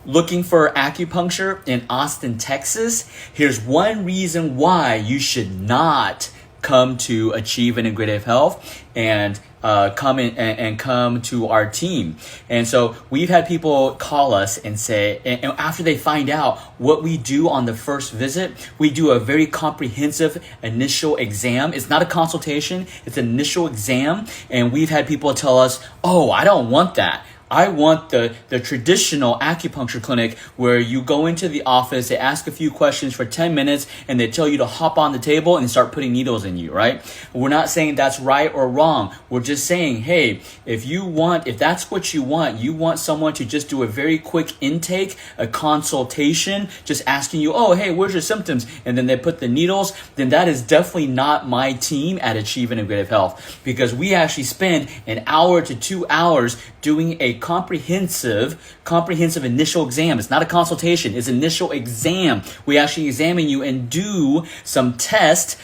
looking for acupuncture in Austin, Texas, here's one reason why you should not come to Achieve Integrative Health and come to our team. And so we've had people call us and say, and after they find out what we do on the first visit, we do a very comprehensive initial exam. It's not a consultation, it's an initial exam. And we've had people tell us, oh, I don't want that. I want the traditional acupuncture clinic where you go into the office, they ask a few questions for 10 minutes, and they tell you to hop on the table and start putting needles in you, right? We're not saying that's right or wrong. We're just saying, hey, if that's what you want someone to just do a very quick intake, a consultation, just asking you, oh, hey, where's your symptoms? And then they put the needles, then that is definitely not my team at Achieve Integrative Health, because we actually spend an hour to 2 hours doing a comprehensive initial exam. It's not a consultation, it's initial exam. We actually examine you and do some tests,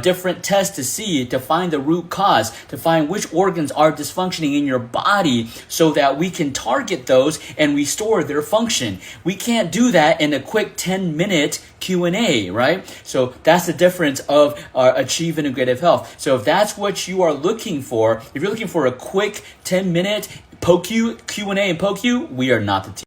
different tests to find the root cause, to find which organs are dysfunctioning in your body so that we can target those and restore their function. We can't do that in a quick 10-minute Q&A, right? So that's the difference of Achieve Integrative Health. So if that's what you are looking for, if you're looking for a quick 10-minute Q&A and poke you, we are not the team.